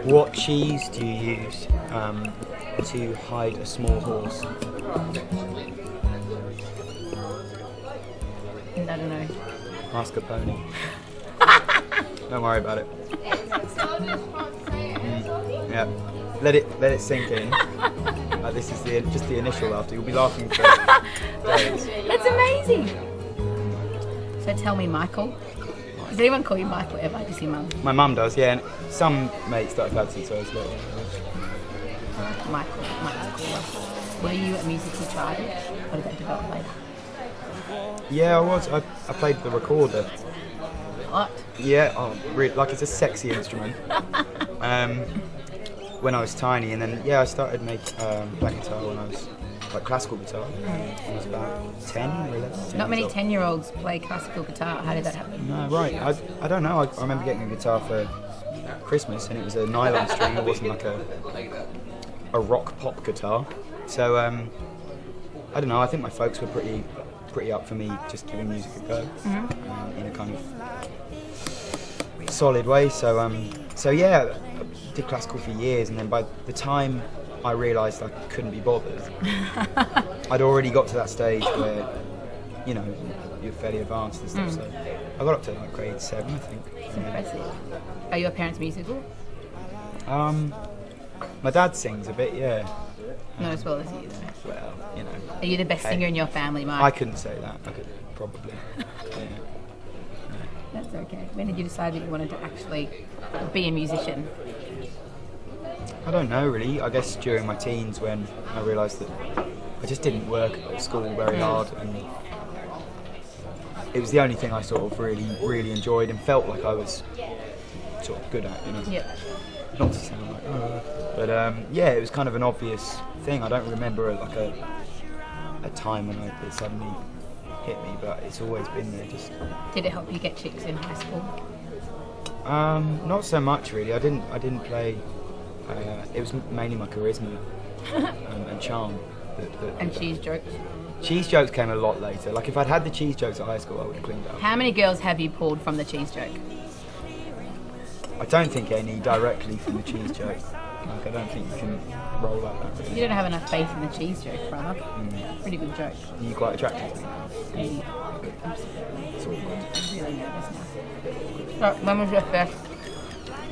What cheese do you use to hide a small horse? I don't know. Mascarpone. Don't worry about it. Yeah, let it sink in. This is just the initial laughter. You'll be laughing for days. That's amazing. So tell me, Michael. Does anyone call you Michael ever? Just your mum? My mum does, yeah, and some mates that I've had since I was little. Michael. Were you a musical child, or did that develop later? Yeah, I was. I played the recorder. What? Yeah, like it's a sexy instrument. When I was tiny, and then I started playing guitar when I was like classical guitar. I was about 10 or 11. Not many 10-year-olds play classical guitar. How did that happen? No, right. I don't know. I remember getting a guitar for Christmas, and it was a nylon string. It wasn't like a rock pop guitar. So I don't know. I think my folks were pretty up for me just giving music a go in a kind of solid way. So yeah, I did classical for years, and then by the time I realised I couldn't be bothered, I'd already got to that stage where, you know, you're fairly advanced and stuff. So I got up to like grade 7, I think. That's impressive. Are your parents musical? My dad sings a bit, yeah. Not as well as you, though. Well, you know. Are you the best singer in your family, Mike? I couldn't say that. I could probably. Yeah. That's okay. When did you decide that you wanted to actually be a musician? I don't know really. I guess during my teens when I realised that I just didn't work at school very hard, and it was the only thing I sort of really enjoyed and felt like I was sort of good at, you know. Yep. Not to sound like, but yeah, it was kind of an obvious thing. I don't remember like a time when it suddenly hit me, but it's always been there. Just. Did it help you get chicks in high school? Not so much really. I didn't play. It was mainly my charisma and charm. And cheese jokes? Cheese jokes came a lot later. Like if I'd had the cheese jokes at high school, I would have cleaned up. How many girls have you pulled from the cheese joke? I don't think any directly from the cheese joke. Like I don't think you can roll out that really. You don't have enough faith in the cheese joke, brother. Pretty good joke. Are you quite attracted to me? It's all good. I'm really nervous now. So, when was your first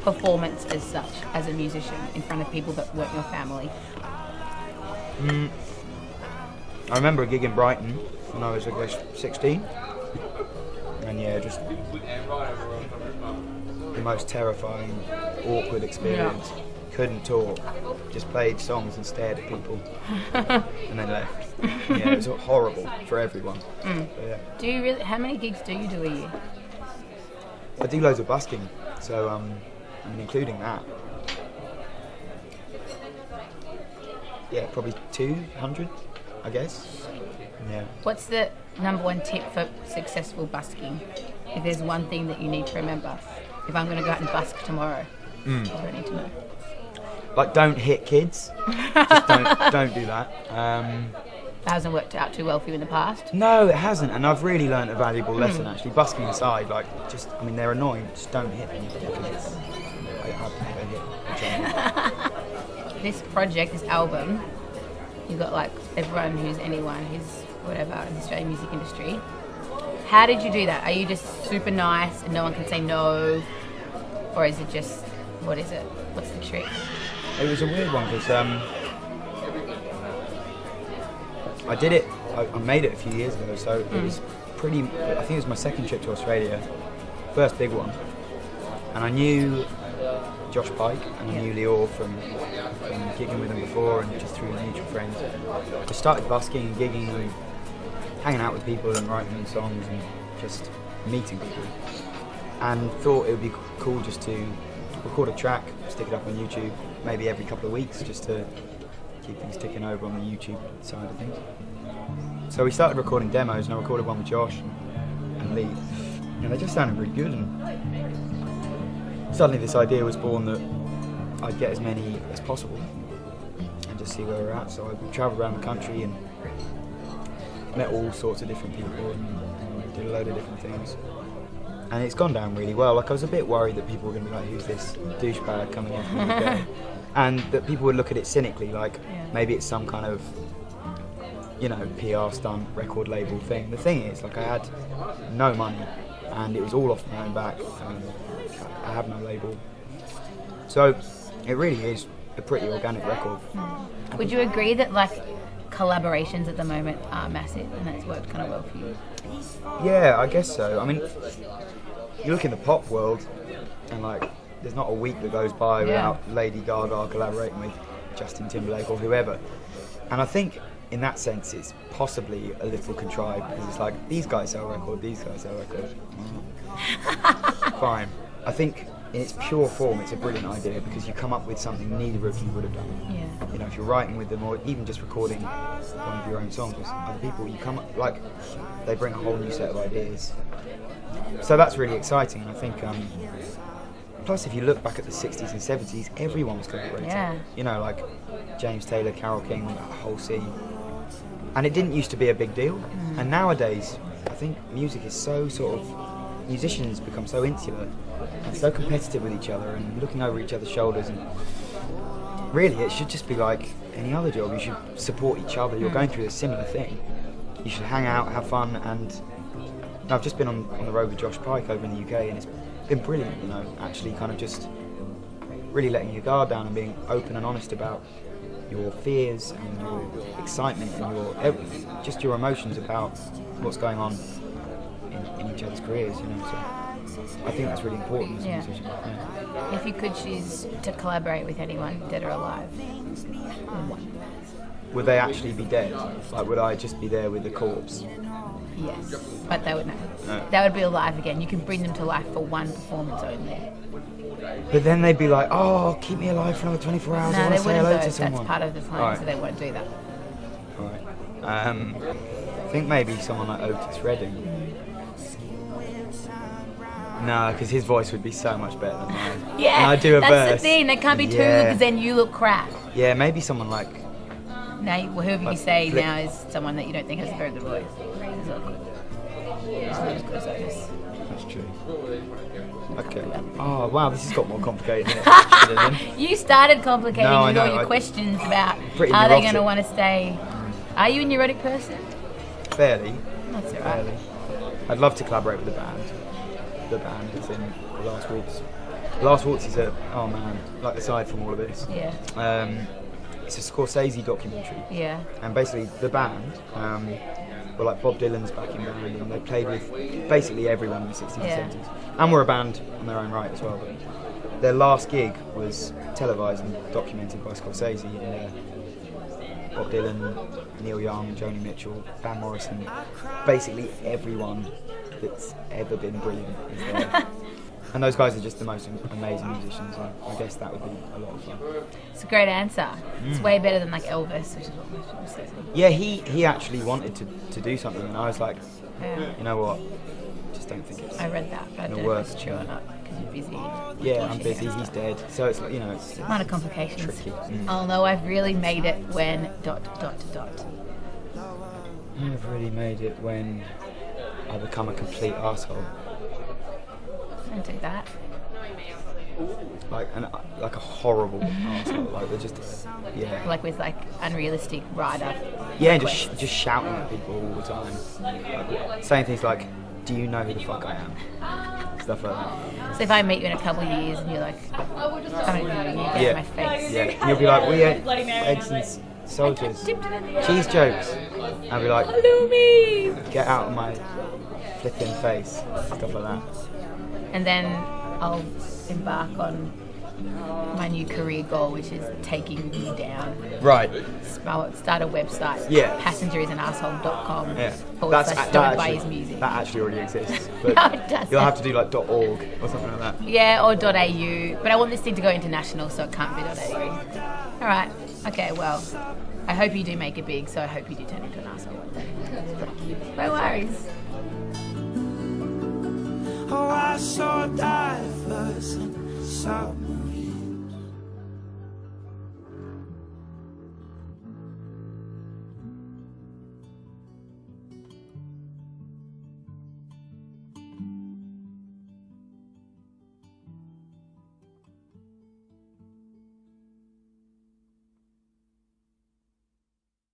performance as such, as a musician, in front of people that weren't your family? I remember a gig in Brighton when I was, I guess, 16. And yeah, just the most terrifying, awkward experience. Yeah. Couldn't talk, just played songs and stared at people, and then left. Yeah, it was horrible for everyone. But, yeah. Do you really? How many gigs do you do a year? I do loads of busking, so I mean, including that. Yeah, probably 200, I guess. Yeah. What's the number one tip for successful busking? If there's one thing that you need to remember, if I'm going to go out and busk tomorrow, what do I need to know? Like, don't hit kids. Just don't do that. That hasn't worked out too well for you in the past? No, it hasn't, and I've really learned a valuable lesson actually. Busking aside, like, I mean, they're annoying, just don't hit them. Because I've never hit. This project, this album, you've got like everyone who's whatever in the Australian music industry. How did you do that? Are you just super nice and no one can say no? Or is it just, what is it? What's the trick? It was a weird one because I did it, I made it a few years ago, so it was pretty, I think it was my second trip to Australia, first big one. And I knew Josh Pike and I knew Lior from gigging with him before and just through mutual friends. I started busking and gigging and hanging out with people and writing them songs and just meeting people. And thought it would be cool just to record a track, stick it up on YouTube, maybe every couple of weeks, just to keep things ticking over on the YouTube side of things. So we started recording demos, and I recorded one with Josh and Lee, and they just sounded really good. And suddenly this idea was born that I'd get as many as possible and just see where we're at. So I travelled around the country and met all sorts of different people and did a load of different things. And it's gone down really well. Like, I was a bit worried that people were going to be like, who's this douchebag coming in from the UK? And that people would look at it cynically, like maybe it's some kind of, you know, PR stunt, record label thing. The thing is, like, I had no money and it was all off my own back. I have no label. So it really is a pretty organic record. Would you agree that, like, collaborations at the moment are massive and that's worked kind of well for you? Yeah, I guess so. I mean, you look in the pop world and, like, there's not a week that goes by without Lady Gaga collaborating with Justin Timberlake or whoever. And I think in that sense it's possibly a little contrived because it's like, these guys sell record, these guys sell record. Fine. I think in its pure form it's a brilliant idea because you come up with something neither of you would have done. Yeah. You know, if you're writing with them or even just recording one of your own songs with other people, you come up, like, they bring a whole new set of ideas. So that's really exciting, and I think plus if you look back at the 60s and 70s, everyone was collaborating. Yeah. You know, like James Taylor, Carole King, that whole scene. And it didn't used to be a big deal. And nowadays, I think music is so sort of, musicians become so insular and so competitive with each other and looking over each other's shoulders, and really it should just be like any other job. You should support each other. You're going through a similar thing. You should hang out, have fun, and I've just been on the road with Josh Pike over in the UK, and it's been brilliant, you know, actually kind of just really letting your guard down and being open and honest about your fears and your excitement and your just your emotions about what's going on in each other's careers, you know. So I think that's really important as a musician. Yeah. If you could choose to collaborate with anyone, dead or alive, would they actually be dead? Like, would I just be there with the corpse? Yes, but they would know. No. They would be alive again. You can bring them to life for one performance only. But then they'd be like, oh, keep me alive for another 24 hours. I No, want they to say wouldn't hello go. to someone. That's part of the plan, Right. so they won't do that. Right. I think maybe someone like Otis Redding. No, because his voice would be so much better than mine. Yeah, and I do a that's verse. the thing. They can't be too good because then you look crap. Yeah, maybe someone like... Now, whoever you Like say Flip. now is someone that you don't think has a very good voice. It's not good. It's not as good as Otis. That's true. Okay. Oh, wow, this has got more complicated than it should have been. You started complicating No, I with all know, your questions about Pretty are they going neurotic. to want to stay. Are you a neurotic person? Fairly. That's alright. Fairly. I'd love to collaborate with the band. The band is in The Last Waltz. The Last Waltz is oh man, like aside from all of this. Yeah. It's a Scorsese documentary. Yeah. And basically the band were like Bob Dylan's backing band, and they played with basically everyone in the 60s Yeah. and 70s. And were a band in their own right as well. But their last gig was televised and documented by Scorsese. Bob Dylan, Neil Young, Joni Mitchell, Van Morrison, basically everyone that's ever been brilliant is there. And those guys are just the most amazing musicians, and I guess that would be a lot of fun. It's a great answer. It's way better than like Elvis, which is what most people say. Yeah, he actually wanted to do something, and I was like, Yeah. you know what, just don't think it's... I read that, but I don't It'll know if work. it's true or not because you're busy. Yeah, I'm busy, he's dead. So it's like, you know, it's A lot of complications. tricky. I'll know I've really made it when ... I've really made it when I become a complete arsehole. Don't do that. Like a horrible arsehole. Like they're just, yeah. Like with like unrealistic rider. Yeah, and requests. just shouting at people all the time. Like, saying things like, do you know who the fuck I am? Stuff like that. So if I meet you in a couple of years and you're like, I don't know, you get in my face. Yeah, and you'll be like, we ate eggs and soldiers, cheese jokes. And I'll be like, Hello me! get out of my flipping face. Stuff like that. And then I'll embark on my new career goal, which is taking you down. Right. I'll start a website. Yeah. Passengerisandarsehole.com. Yeah. / don't buy his music. That actually already exists. But No, it doesn't. you'll have to do like .org or something like that. Yeah, or .au. But I want this thing to go international, so it can't be .au. All right. Okay, well, I hope you do make it big, so I hope you do turn into an arsehole one day. No worries. Oh, I saw divers and saw